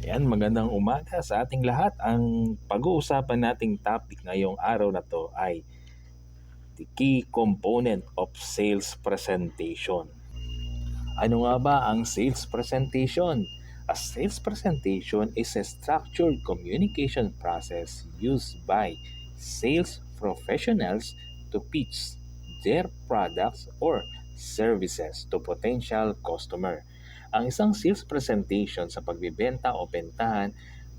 Yan, magandang umaga sa ating lahat. Ang pag-uusapan nating topic ngayong araw na to ay the key component of sales presentation. Ano nga ba ang sales presentation? A sales presentation is a structured communication process used by sales professionals to pitch their products or services to potential customer. Ang isang sales presentation sa pagbebenta o bentahan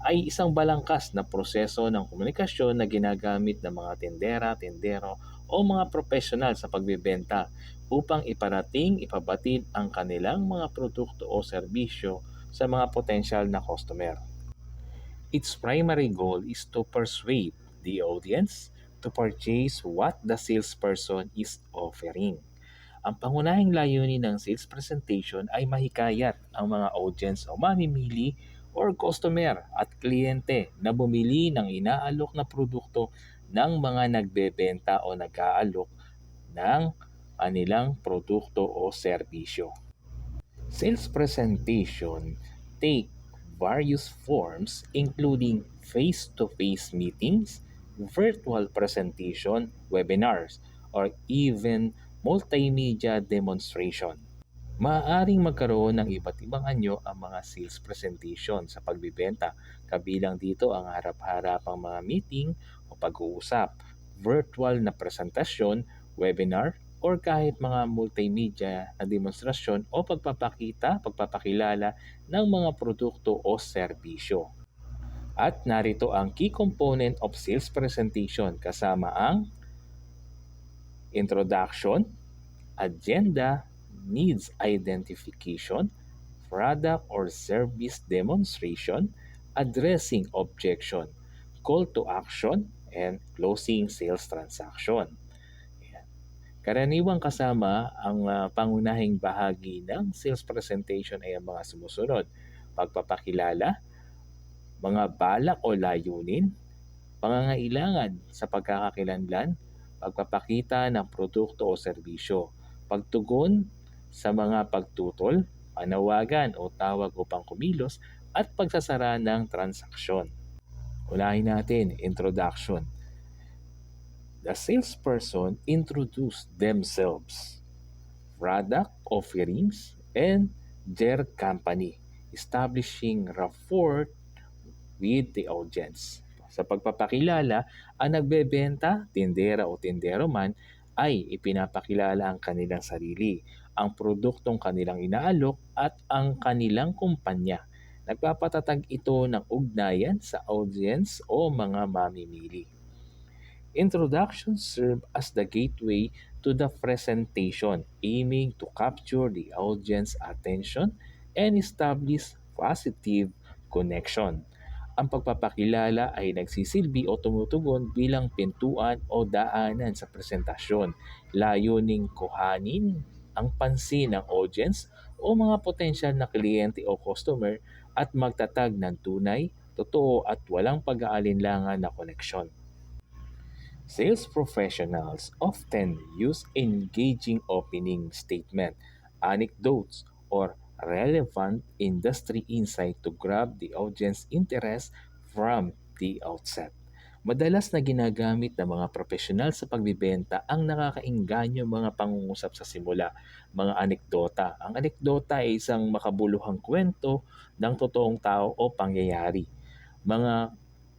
ay isang balangkas na proseso ng komunikasyon na ginagamit ng mga tindera, tindero o mga profesional sa pagbebenta upang ipabatid ang kanilang mga produkto o serbisyo sa mga potensyal na customer. Its primary goal is to persuade the audience to purchase what the salesperson is offering. Ang pangunahing layunin ng sales presentation ay mahikayat ang mga audience o mamimili or customer at kliyente na bumili ng inaalok na produkto ng mga nagbebenta o nag-aalok ng anilang produkto o serbisyo. Sales presentation take various forms including face-to-face meetings, virtual presentation, webinars, or even multimedia demonstration. Maaaring magkaroon ng iba't ibang anyo ang mga sales presentation sa pagbibenta, kabilang dito ang harap-harapang mga meeting o pag-uusap, virtual na presentasyon, webinar, or kahit mga multimedia na demonstrasyon o pagpapakilala ng mga produkto o serbisyo. At narito ang key component of sales presentation kasama ang introduction, agenda, needs identification, product or service demonstration, addressing objection, call to action, and closing sales transaction. Ayan. Karaniwang kasama ang pangunahing bahagi ng sales presentation ay ang mga sumusunod: pagpapakilala, mga balak o layunin, pangangailangan sa pagkakakilanlan, pagpapakita ng produkto o serbisyo, pagtugon sa mga pagtutol, panawagan o tawag upang kumilos, at pagsasara ng transaksyon. Unahin natin, introduction. The salesperson introduce themselves, product offerings, and their company, establishing rapport with the audience. Sa pagpapakilala, ang nagbebenta, tindera o tindero man, ay ipinapakilala ang kanilang sarili, ang produktong kanilang inaalok at ang kanilang kumpanya. Nagpapatatag ito ng ugnayan sa audience o mga mamimili. Introductions serve as the gateway to the presentation, aiming to capture the audience attention and establish positive connection. Ang pagpapakilala ay nagsisilbi o tumutugon bilang pintuan o daanan sa presentasyon, layuning kuhanin ang pansin ng audience o mga potensyal na kliyente o customer at magtatag ng tunay, totoo at walang pag-aalinlangan na koneksyon. Sales professionals often use engaging opening statement, anecdotes, or relevant industry insight to grab the audience interest from the outset. Madalas na ginagamit ng mga profesional sa pagbibenta ang nakakainganyo mga pangungusap sa simula, mga anekdota. Ang anekdota ay isang makabuluhang kwento ng totoong tao o pangyayari. Mga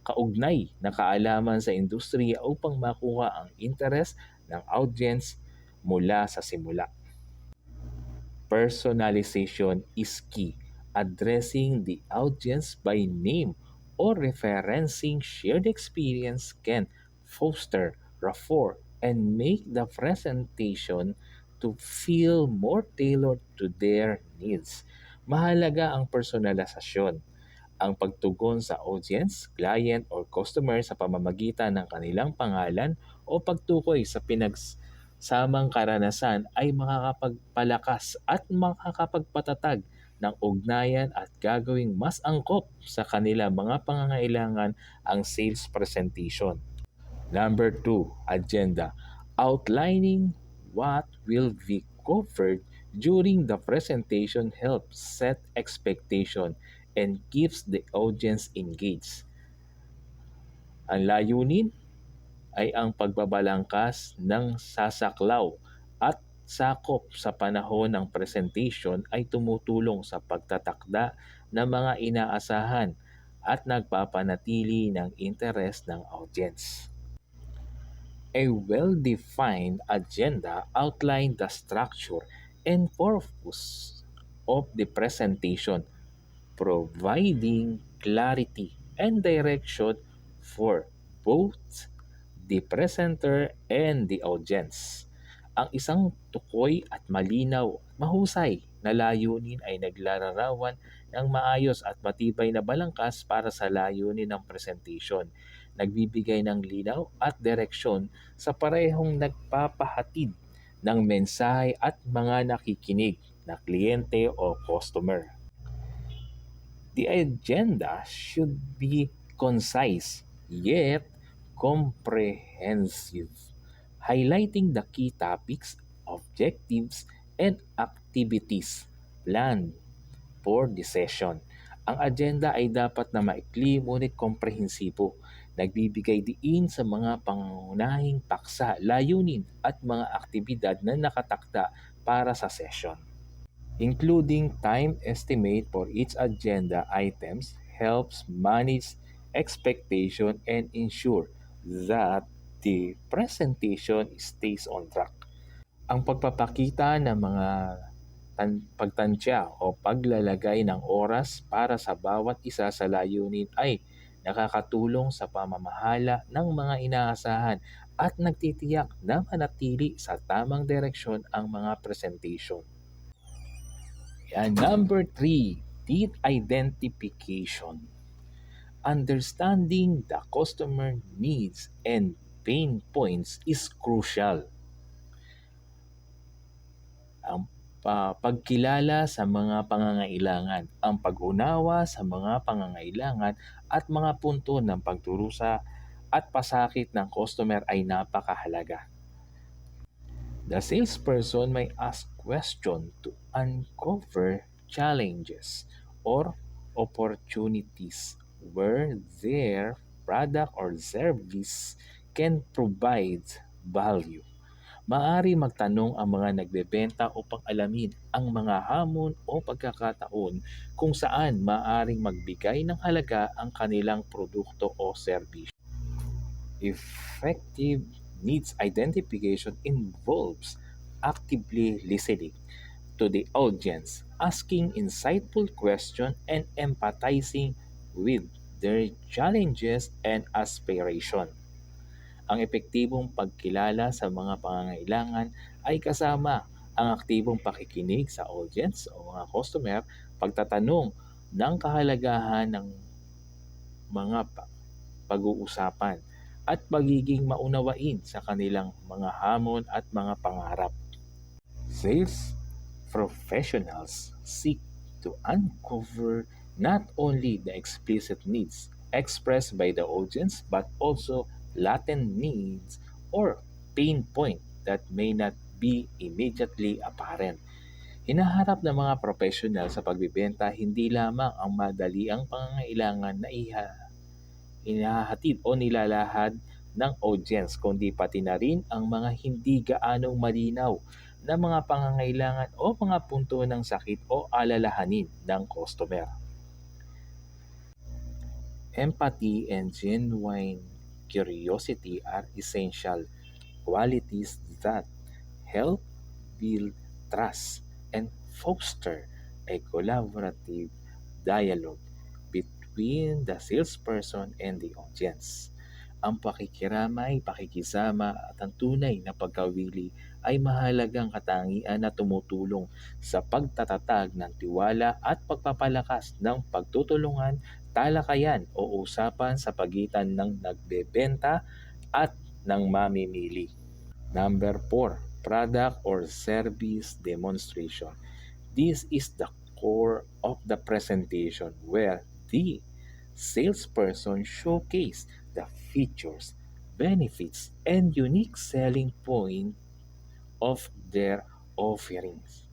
kaugnay na kaalaman sa industriya upang makuha ang interes ng audience mula sa simula. Personalization is key. Addressing the audience by name or referencing shared experience can foster rapport and make the presentation to feel more tailored to their needs. Mahalaga ang personalisasyon, ang pagtugon sa audience, client, or customer sa pamamagitan ng kanilang pangalan o pagtukoy sa pinagsamang karanasan ay makakapagpalakas at makakapagpatatag ng ugnayan at gagawing mas angkop sa kanila mga pangangailangan ang sales presentation. Number 2, agenda. Outlining what will be covered during the presentation helps set expectation and keeps the audience engaged. Ang layunin ay ang pagbabalangkas ng sasaklaw at sakop sa panahon ng presentation ay tumutulong sa pagtatakda ng mga inaasahan at nagpapanatili ng interes ng audience. A well-defined agenda outlines the structure and purpose of the presentation, providing clarity and direction for both the presenter and the audience. Ang isang tukoy at malinaw, mahusay na layunin ay naglalarawan ng maayos at matibay na balangkas para sa layunin ng presentation. Nagbibigay ng linaw at direksyon sa parehong nagpapahatid ng mensahe at mga nakikinig na kliyente o customer. The agenda should be concise yet comprehensive, highlighting the key topics, objectives, and activities planned for the session. Ang agenda ay dapat na maikli ngunit komprehensibo, nagbibigay diin sa mga pangunahing paksa, layunin at mga aktibidad na nakatakda para sa session. Including time estimate for each agenda items helps manage expectation and ensure that the presentation stays on track. Ang pagpapakita ng mga pagtansya o paglalagay ng oras para sa bawat isa sa layunin ay nakakatulong sa pamamahala ng mga inaasahan at nagtitiyak na manatili sa tamang direksyon ang mga presentation. And number 3, need identification. Understanding the customer needs and pain points is crucial. Ang pagkilala sa mga pangangailangan, ang pag-unawa sa mga pangangailangan at mga punto ng pagturusa at pasakit ng customer ay napakahalaga. The salesperson may ask questions to uncover challenges or opportunities where their product or service can provide value. Maaari magtanong ang mga nagbebenta upang alamin ang mga hamon o pagkakataon kung saan maaaring magbigay ng halaga ang kanilang produkto o serbisyo. Effective needs identification involves actively listening to the audience, asking insightful questions, and empathizing with their challenges and aspirations. Ang epektibong pagkilala sa mga pangangailangan ay kasama ang aktibong pakikinig sa audience o mga customer, pagtatanong ng kahalagahan ng mga pag-uusapan, at pagiging maunawain sa kanilang mga hamon at mga pangarap. Sales professionals seek to uncover not only the explicit needs expressed by the audience but also latent needs or pain point that may not be immediately apparent. Hinaharap ng mga professional sa pagbibenta hindi lamang ang madaliang pangangailangan na inahatid o nilalahad ng audience kundi pati na rin ang mga hindi gaanong malinaw na mga pangangailangan o mga punto ng sakit o alalahanin ng customer. Empathy and genuine curiosity are essential qualities that help build trust and foster a collaborative dialogue between the salesperson and the audience. Ang pakikiramay, pakikisama at ang tunay na pagkawili ay mahalagang katangian na tumutulong sa pagtatatag ng tiwala at pagpapalakas ng pagtutulungan, talakayan o usapan sa pagitan ng nagbebenta at ng mamimili. Number 4, product or service demonstration. This is the core of the presentation where the salesperson showcase the features, benefits, and unique selling point of their offerings.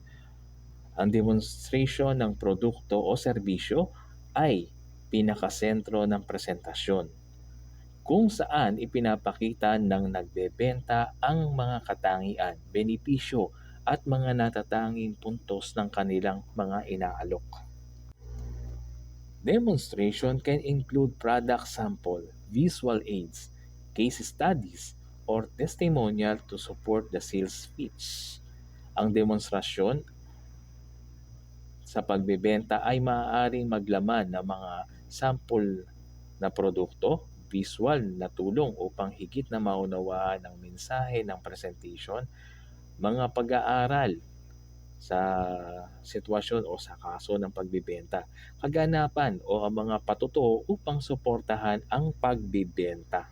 Ang demonstration ng produkto o serbisyo ay pinakasentro ng presentasyon, kung saan ipinapakita ng nagbebenta ang mga katangian, benepisyo at mga natatanging puntos ng kanilang mga inaalok. Demonstration can include product sample, visual aids, case studies, or testimonial to support the sales pitch. Ang demonstrasyon sa pagbebenta ay maaaring maglaman ng mga sample na produkto, visual na tulong upang higit na maunawaan ang mensahe ng presentation, mga pag-aaral sa sitwasyon o sa kaso ng pagbebenta, kaganapan o ang mga patutuo upang suportahan ang pagbebenta.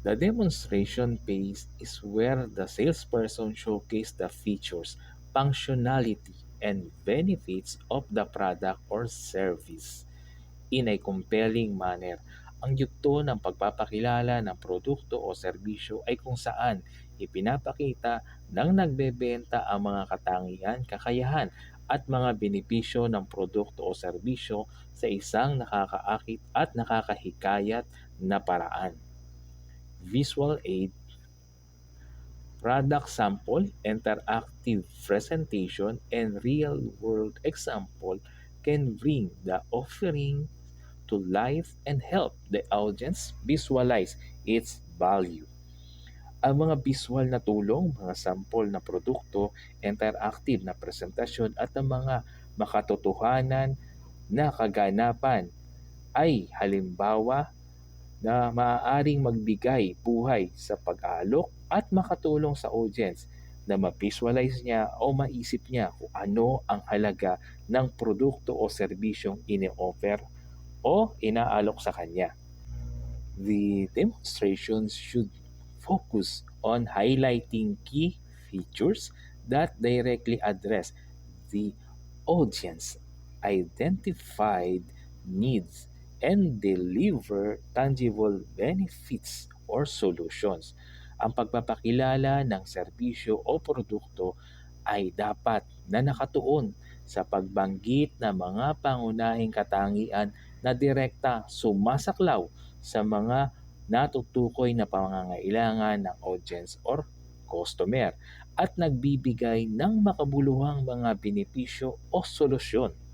The demonstration phase is where the salesperson showcases the features, functionality, and benefits of the product or service in a compelling manner. Ang yugto ng pagpapakilala ng produkto o serbisyo ay kung saan ipinapakita ng nagbebenta ang mga katangian, kakayahan, at mga benepisyo ng produkto o serbisyo sa isang nakakaakit at nakakahikayat na paraan. Visual aid, product sample, interactive presentation, and real-world example can bring the offering to life and help the audience visualize its value. Ang mga visual na tulong, mga sample na produkto, interactive na presentasyon at ang mga makatotohanan na kaganapan ay halimbawa na maaaring magbigay buhay sa pag-aalok at makatulong sa audience na ma-visualize niya o maisip niya kung ano ang halaga ng produkto o serbisyong ini-offer o inaalok sa kanya. The demonstrations should focus on highlighting key features that directly address the audience identified needs and deliver tangible benefits or solutions. Ang pagpapakilala ng serbisyo o produkto ay dapat na nakatuon sa pagbanggit ng mga pangunahing katangian na direkta sumasaklaw sa mga natutukoy na pangangailangan ng audience or customer at nagbibigay ng makabuluhang mga benepisyo o solusyon.